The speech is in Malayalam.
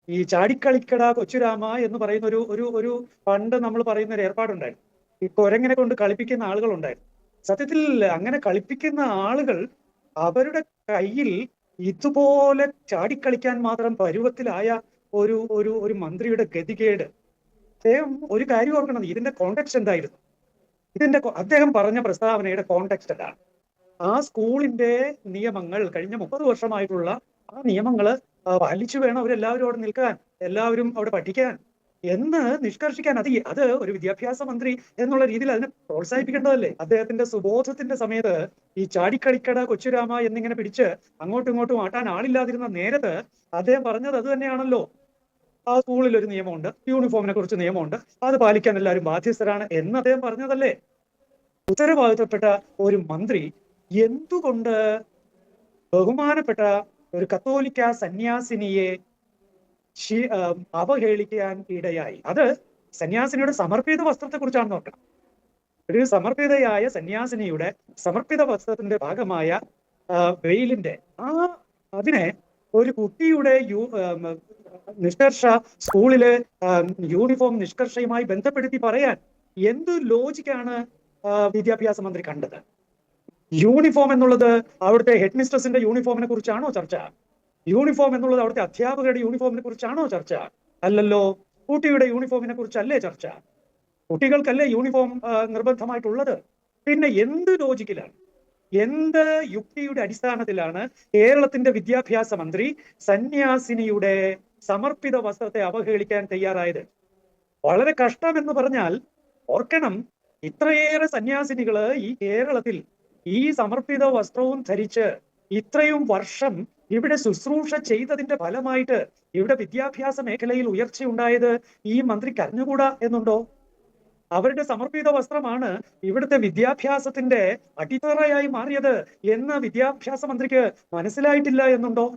ഈ ചാടിക്കളിക്കട കൊച്ചുരാമ എന്ന് പറയുന്ന ഒരു ഒരു ഒരു പണ്ട് നമ്മൾ പറയുന്ന ഒരു ഏർപ്പാടുണ്ടായിരുന്നു. ഈ കുരങ്ങനെ കൊണ്ട് കളിപ്പിക്കുന്ന ആളുകളുണ്ടായിരുന്നു. സത്യത്തിൽ അങ്ങനെ കളിപ്പിക്കുന്ന ആളുകൾ അവരുടെ കയ്യിൽ ഇതുപോലെ ചാടിക്കളിക്കാൻ മാത്രം പരുവത്തിലായ ഒരു ഒരു ഒരു മന്ത്രിയുടെ ഗതികേട്. അദ്ദേഹം ഒരു കാര്യം ഓർക്കണം, ഇതിന്റെ കോണ്ടെക്സ്റ്റ് എന്തായിരുന്നു? അദ്ദേഹം പറഞ്ഞ പ്രസ്താവനയുടെ കോണ്ടെക്സ്റ്റ് അതാണ്. ആ സ്കൂളിന്റെ നിയമങ്ങൾ കഴിഞ്ഞ 30 വർഷമായിട്ടുള്ള ആ നിയമങ്ങൾ പാലിച്ചു വേണം അവരെല്ലാവരും അവിടെ നിൽക്കാൻ, എല്ലാവരും അവിടെ പഠിക്കാൻ എന്ന് നിഷ്കർഷിക്കാൻ. അത് ഒരു വിദ്യാഭ്യാസ മന്ത്രി എന്നുള്ള രീതിയിൽ അതിനെ പ്രോത്സാഹിപ്പിക്കേണ്ടതല്ലേ? അദ്ദേഹത്തിന്റെ സുബോധത്തിന്റെ സമയത്ത് ഈ ചാടിക്കളിക്കട കൊച്ചുരാമ എന്നിങ്ങനെ പിടിച്ച് അങ്ങോട്ടും ഇങ്ങോട്ടും ആട്ടാൻ ആളില്ലാതിരുന്ന നേരത്ത് അദ്ദേഹം പറഞ്ഞത് അത് തന്നെയാണല്ലോ. ആ സ്കൂളിൽ ഒരു നിയമമുണ്ട്, യൂണിഫോമിനെ കുറിച്ച് നിയമമുണ്ട്, അത് പാലിക്കാൻ എല്ലാവരും ബാധ്യസ്ഥരാണ് എന്ന് അദ്ദേഹം പറഞ്ഞതല്ലേ? ഉത്തരവാദിത്തപ്പെട്ട ഒരു മന്ത്രി എന്തുകൊണ്ട് ബഹുമാനപ്പെട്ട ഒരു കത്തോലിക്ക സന്യാസിനിയെ അവഹേളിക്കാൻ ഇടയായി? അത് സന്യാസിനിയുടെ സമർപ്പിത വസ്ത്രത്തെ കുറിച്ചാണ് നോക്കണം. ഒരു സമർപ്പിതയായ സന്യാസിനിയുടെ സമർപ്പിത വസ്ത്രത്തിന്റെ ഭാഗമായ വെയിലിന്റെ അതിനെ ഒരു കുട്ടിയുടെ നിഷ്കർഷ സ്കൂളിലെ യൂണിഫോം നിഷ്കർഷയുമായി ബന്ധപ്പെടുത്തി പറയാൻ എന്ത് ലോജിക്കാണ് വിദ്യാഭ്യാസ മന്ത്രി കണ്ടത്? യൂണിഫോം എന്നുള്ളത് അവിടുത്തെ ഹെഡ് മിസ്ട്രസിന്റെ യൂണിഫോമിനെ കുറിച്ചാണോ ചർച്ച? യൂണിഫോം എന്നുള്ളത് അവിടുത്തെ അധ്യാപകരുടെ യൂണിഫോമിനെ കുറിച്ചാണോ ചർച്ച? അല്ലല്ലോ. കുട്ടിയുടെ യൂണിഫോമിനെ കുറിച്ചല്ലേ ചർച്ച? കുട്ടികൾക്കല്ലേ യൂണിഫോം നിർബന്ധമായിട്ടുള്ളത്? പിന്നെ എന്ത് ലോജിക്കിലാണ്, എന്ത് യുക്തിയുടെ അടിസ്ഥാനത്തിലാണ് കേരളത്തിന്റെ വിദ്യാഭ്യാസ മന്ത്രി സന്യാസിനിയുടെ സമർപ്പിത വസ്ത്രത്തെ അവഹേളിക്കാൻ തയ്യാറായത്? വളരെ കഷ്ടം എന്ന് പറഞ്ഞാൽ, ഓർക്കണം, ഇത്രയേറെ സന്യാസിനികള് ഈ കേരളത്തിൽ ഈ സമർപ്പിത വസ്ത്രവും ധരിച്ച് ഇത്രയും വർഷം ഇവിടെ ശുശ്രൂഷ ചെയ്തതിന്റെ ഫലമായിട്ട് ഇവിടെ വിദ്യാഭ്യാസ മേഖലയിൽ ഉയർച്ചയുണ്ടായത് ഈ മന്ത്രിക്ക് അറിഞ്ഞുകൂടാ എന്നുണ്ടോ? അവരുടെ സമർപ്പിത വസ്ത്രമാണ് ഇവിടുത്തെ വിദ്യാഭ്യാസത്തിന്റെ അടിത്തറയായി മാറിയത് എന്ന് വിദ്യാഭ്യാസ മന്ത്രിക്ക് മനസ്സിലായിട്ടില്ല എന്നുണ്ടോ?